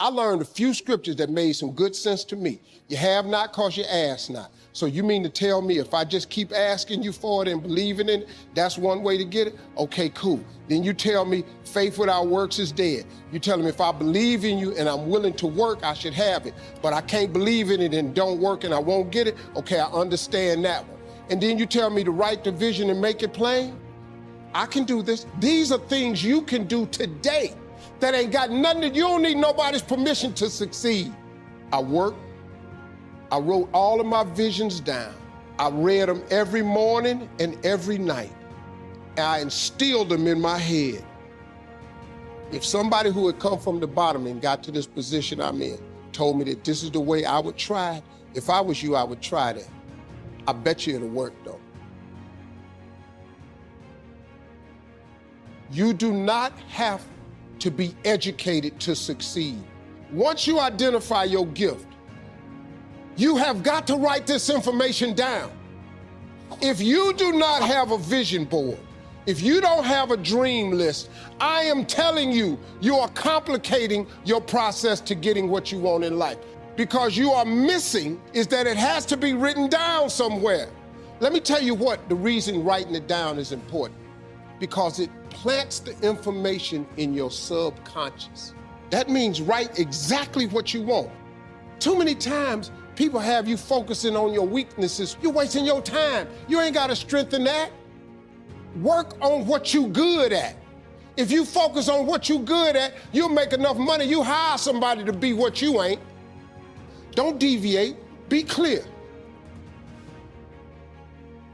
I learned a few scriptures that made some good sense to me. You have not because you ask not. So you mean to tell me if I just keep asking you for it and believing in it, that's one way to get it? Okay, cool. Then you tell me faith without works is dead. You tell me if I believe in you and I'm willing to work, I should have it. But I can't believe in it and don't work and I won't get it. Okay, I understand that one. And then you tell me to write the vision and make it plain. I can do this. These are things you can do today that ain't got nothing, you don't need nobody's permission to succeed. I worked, I wrote all of my visions down. I read them every morning and every night. I instilled them in my head. If somebody who had come from the bottom and got to this position I'm in told me that this is the way I would try it, if I was you, I would try that. I bet you it'll work though. You do not have to be educated to succeed. Once you identify your gift, you have got to write this information down. If you do not have a vision board, if you don't have a dream list, I am telling you, you are complicating your process to getting what you want in life. Because you are missing is that it has to be written down somewhere. Let me tell you what, the reason writing it down is important. Because it plants the information in your subconscious. That means write exactly what you want. Too many times, people have you focusing on your weaknesses. You're wasting your time. You ain't gotta strengthen that. Work on what you good at. If you focus on what you good at, you'll make enough money, you hire somebody to be what you ain't. Don't deviate, be clear.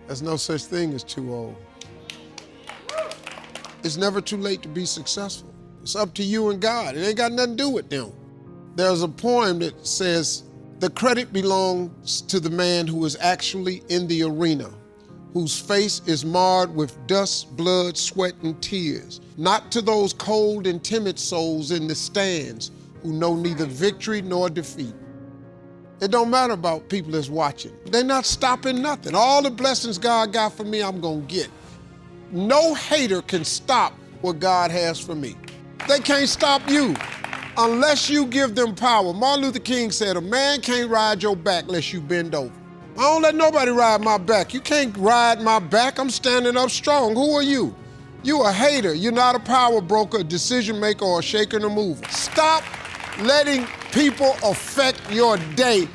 There's no such thing as too old. It's never too late to be successful. It's up to you and God. It ain't got nothing to do with them. There's a poem that says, the credit belongs to the man who is actually in the arena, whose face is marred with dust, blood, sweat, and tears, not to those cold and timid souls in the stands who know neither victory nor defeat. It don't matter about people that's watching. They're not stopping nothing. All the blessings God got for me, I'm gonna get. No hater can stop what God has for me. They can't stop you unless you give them power. Martin Luther King said, a man can't ride your back unless you bend over. I don't let nobody ride my back. You can't ride my back. I'm standing up strong. Who are you? You a hater. You're not a power broker, a decision maker, or a shaker and a mover. Stop letting people affect your day.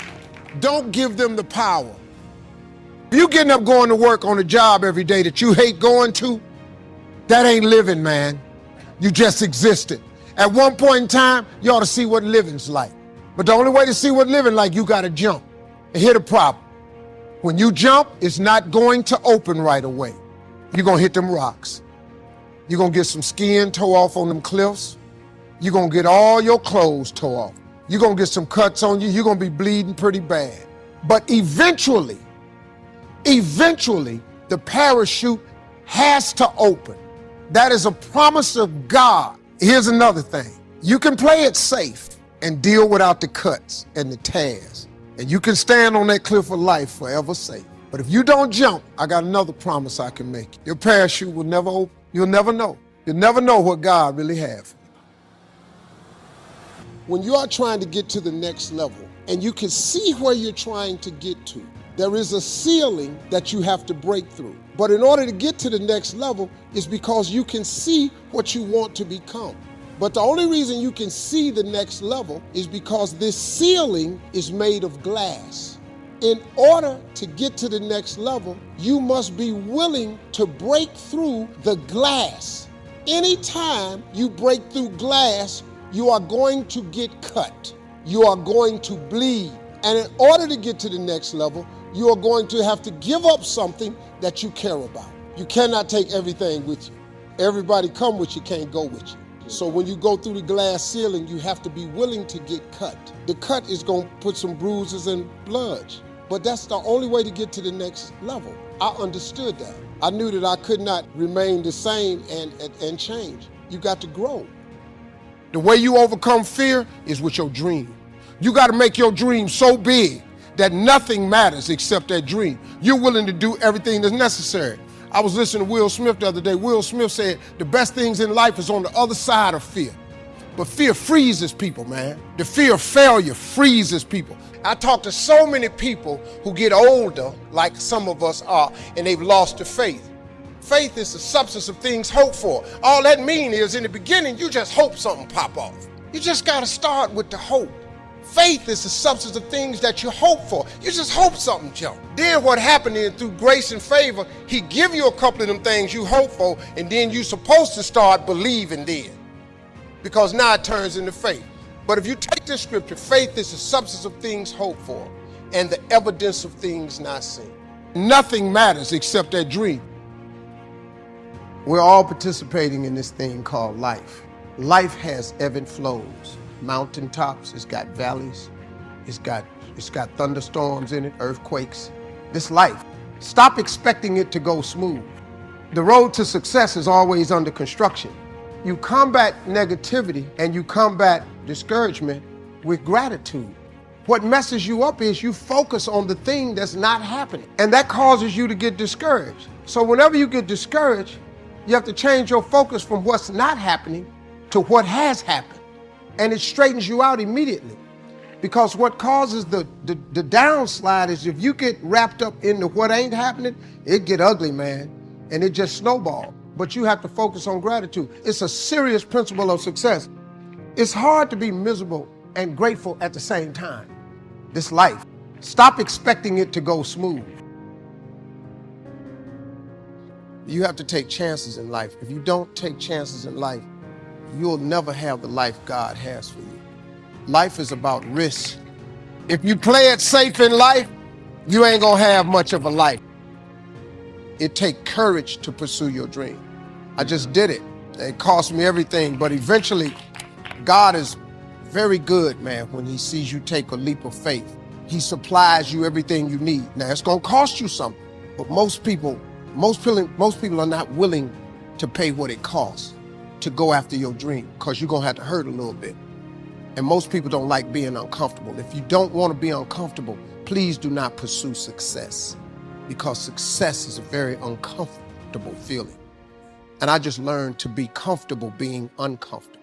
Don't give them the power. You getting up going to work on a job every day that you hate going to, that ain't living, man. You just existed. At one point in time, you ought to see what living's like. But the only way to see what living like, you gotta jump. And here's the problem. When you jump, it's not going to open right away. You're gonna hit them rocks. You're gonna get some skin tore off on them cliffs. You're gonna get all your clothes tore off. You're gonna get some cuts on you. You're gonna be bleeding pretty bad. But eventually, the parachute has to open. That is a promise of God. Here's another thing. You can play it safe and deal without the cuts and the tears. And you can stand on that cliff of life forever safe. But if you don't jump, I got another promise I can make. Your parachute will never open. You'll never know. You'll never know what God really has for you. When you are trying to get to the next level and you can see where you're trying to get to, there is a ceiling that you have to break through. But in order to get to the next level is because you can see what you want to become. But the only reason you can see the next level is because this ceiling is made of glass. In order to get to the next level, you must be willing to break through the glass. Anytime you break through glass, you are going to get cut. You are going to bleed. And in order to get to the next level, you are going to have to give up something that you care about. You cannot take everything with you. Everybody come with you can't go with you. So when you go through the glass ceiling, you have to be willing to get cut. The cut is going to put some bruises and blood, but that's the only way to get to the next level. I understood that. I knew that I could not remain the same and change. You got to grow. The way you overcome fear is with your dream. You got to make your dream so big that nothing matters except that dream. You're willing to do everything that's necessary. I was listening to Will Smith the other day. Will Smith said the best things in life is on the other side of fear. But fear freezes people, man. The fear of failure freezes people. I talk to so many people who get older, like some of us are, and they've lost their faith. Faith is the substance of things hoped for. All that means is in the beginning, you just hope something pop off. You just got to start with the hope. Faith is the substance of things that you hope for. You just hope something jump. Then what happened is through grace and favor, he give you a couple of them things you hope for, and then you're supposed to start believing then. Because now it turns into faith. But if you take this scripture, faith is the substance of things hoped for and the evidence of things not seen. Nothing matters except that dream. We're all participating in this thing called life. Life has ebb and flows. Mountaintops, it's got valleys, it's got thunderstorms in it, earthquakes. This life. Stop expecting it to go smooth. The road to success is always under construction. You combat negativity and you combat discouragement with gratitude. What messes you up is you focus on the thing that's not happening, and that causes you to get discouraged. So whenever you get discouraged, you have to change your focus from what's not happening to what has happened, and it straightens you out immediately. Because what causes the downslide is if you get wrapped up into what ain't happening, it get ugly, man, and it just snowballs. But you have to focus on gratitude. It's a serious principle of success. It's hard to be miserable and grateful at the same time. This life. Stop expecting it to go smooth. You have to take chances in life. If you don't take chances in life, you'll never have the life God has for you. Life is about risk. If you play it safe in life, you ain't gonna have much of a life. It takes courage to pursue your dream. I just did it. It cost me everything, but eventually God is very good, man, when he sees you take a leap of faith. He supplies you everything you need. Now, it's gonna cost you something, but most people are not willing to pay what it costs to go after your dream, because you're gonna have to hurt a little bit. And most people don't like being uncomfortable. If you don't want to be uncomfortable, please do not pursue success, because success is a very uncomfortable feeling. And I just learned to be comfortable being uncomfortable.